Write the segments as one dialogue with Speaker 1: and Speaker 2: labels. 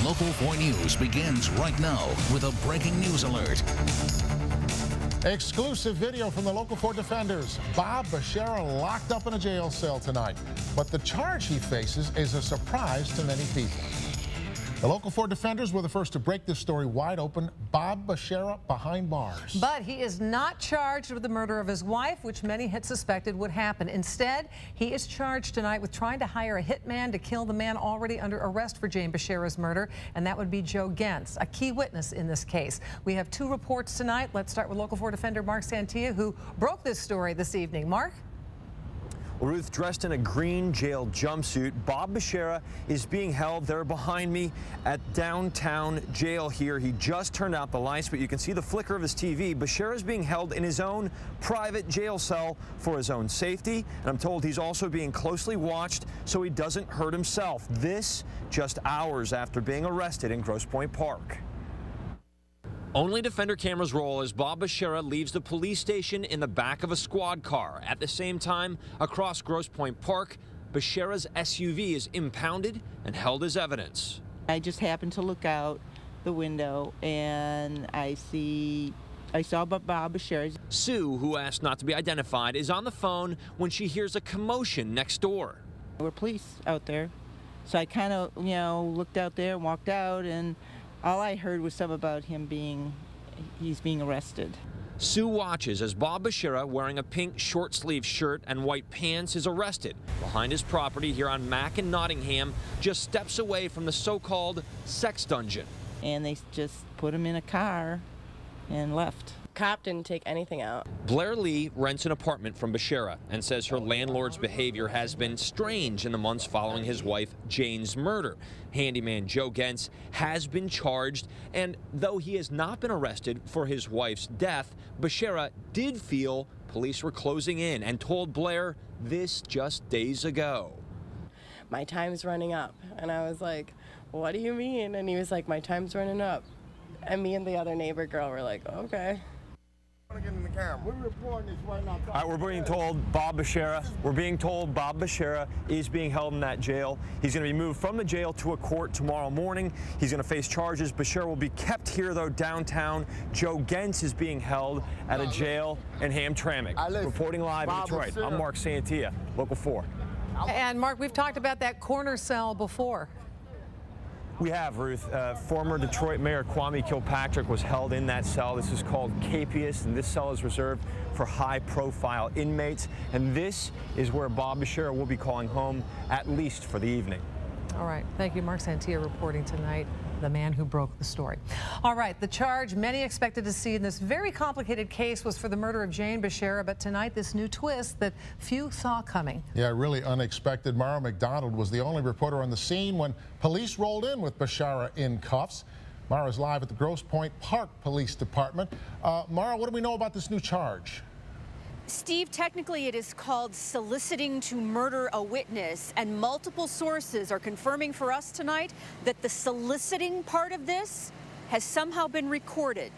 Speaker 1: Local 4 News begins right now with a breaking news alert.
Speaker 2: Exclusive video from the Local 4 defenders. Bob Bashara locked up in a jail cell tonight. But the charge he faces is a surprise to many people. The Local 4 defenders were the first to break this story wide open. Bob Bashara behind bars.
Speaker 3: But he is not charged with the murder of his wife, which many had suspected would happen. Instead, he is charged tonight with trying to hire a hitman to kill the man already under arrest for Jane Bashara's murder, and that would be Joe Gentz, a key witness in this case. We have 2 reports tonight. Let's start with Local 4 defender Mark Santia, who broke this story this evening. Mark?
Speaker 4: Well, Ruth, dressed in a green jail jumpsuit, Bob Bashara is being held there behind me at downtown jail here. He just turned out the lights, but you can see the flicker of his TV. Bashara is being held in his own private jail cell for his own safety, and I'm told he's also being closely watched so he doesn't hurt himself. This just hours after being arrested in Grosse Pointe Park. Only defender cameras roll as Bob Bashara leaves the police station in the back of a squad car. At the same time, across Grosse Pointe Park, Bashara's SUV is impounded and held as evidence.
Speaker 5: I just happened to look out the window and I saw Bob Bashara.
Speaker 4: Sue, who asked not to be identified, is on the phone when she hears a commotion next door.
Speaker 5: There were police out there, so I kind of, looked out there and walked out, and all I heard was something about he's being arrested.
Speaker 4: Sue watches as Bob Bashara, wearing a pink short-sleeve shirt and white pants, is arrested behind his property here on Mack and Nottingham, just steps away from the so-called sex dungeon.
Speaker 5: And they just put him in a car and left.
Speaker 6: Cop didn't take anything out.
Speaker 4: Blair Lee rents an apartment from Bashara and says her landlord's behavior has been strange in the months following his wife Jane's murder. Handyman Joe Gentz has been charged, and though he has not been arrested for his wife's death, Bashara did feel police were closing in and told Blair this just days ago.
Speaker 6: My time's running up. And I was like, what do you mean? And he was like, my time's running up. And me and the other neighbor girl were like, okay.
Speaker 7: We're reporting this right now.
Speaker 4: All right, we're being told Bob Bashara is being held in that jail. He's going to be moved from the jail to a court tomorrow morning. He's going to face charges. Bashara will be kept here, though, downtown. Joe Gentz is being held at a jail in Hamtramck. Reporting live in Detroit, I'm Mark Santia, Local 4.
Speaker 3: And Mark, we've talked about that corner cell before.
Speaker 4: We have, Ruth. Former Detroit Mayor Kwame Kilpatrick was held in that cell. This is called Capias, and this cell is reserved for high-profile inmates. And this is where Bob Bashara will be calling home, at least for the evening.
Speaker 3: All right. Thank you, Mark Santia, reporting tonight. The man who broke the story. All right, the charge many expected to see in this very complicated case was for the murder of Jane Bashara, but tonight this new twist that few saw coming.
Speaker 2: Yeah, really unexpected. Mara McDonald was the only reporter on the scene when police rolled in with Bashara in cuffs. Mara's live at the Grosse Pointe Park Police Department. Mara, what do we know about this new charge?
Speaker 8: Steve, technically it is called soliciting to murder a witness, and multiple sources are confirming for us tonight that the soliciting part of this has somehow been recorded.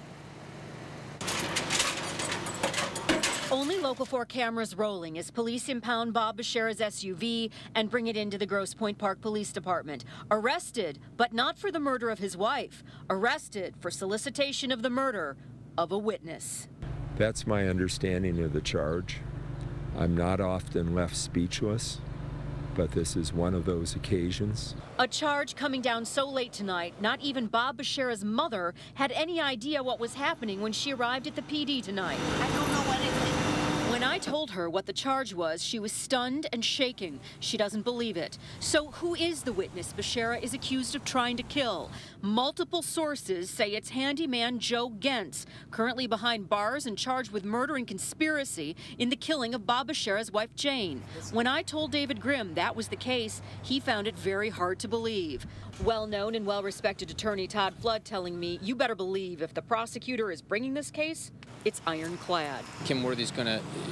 Speaker 8: Only Local 4 cameras rolling as police impound Bob Bashara's SUV and bring it into the Grosse Pointe Park Police Department. Arrested, but not for the murder of his wife. Arrested for solicitation of the murder of a witness.
Speaker 9: That's my understanding of the charge. I'm not often left speechless, but this is one of those occasions.
Speaker 8: A charge coming down so late tonight, not even Bob Bashara's mother had any idea what was happening when she arrived at the PD tonight. I don't know what it is. When I told her what the charge was, she was stunned and shaking. She doesn't believe it. So who is the witness Bashara is accused of trying to kill? Multiple sources say it's handyman Joe Gentz, currently behind bars and charged with murder and conspiracy in the killing of Bob Bashara's wife Jane. When I told David Grimm that was the case, he found it very hard to believe. Well-known and well-respected attorney Todd Flood telling me, you better believe if the prosecutor is bringing this case, it's ironclad.
Speaker 10: Kim Worthy's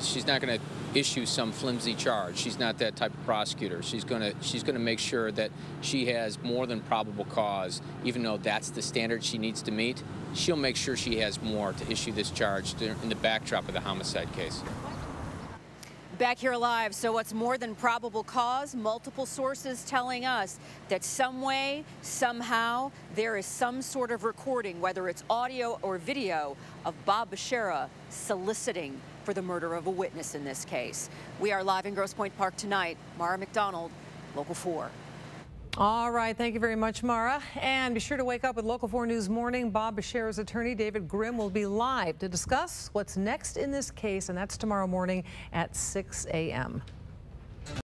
Speaker 10: she's not gonna issue some flimsy charge. She's not that type of prosecutor. She's gonna make sure that she has more than probable cause, even though that's the standard she needs to meet. She'll make sure she has more to issue this charge in the backdrop of the homicide case.
Speaker 8: Back here live, so what's more than probable cause? Multiple sources telling us that some way, somehow, there is some sort of recording, whether it's audio or video, of Bob Bashara soliciting for the murder of a witness in this case. We are live in Grosse Pointe Park tonight. Mara McDonald, Local 4.
Speaker 3: All right, thank you very much, Mara. And be sure to wake up with Local 4 News Morning. Bob Bashara's attorney, David Grimm, will be live to discuss what's next in this case, and that's tomorrow morning at 6 a.m.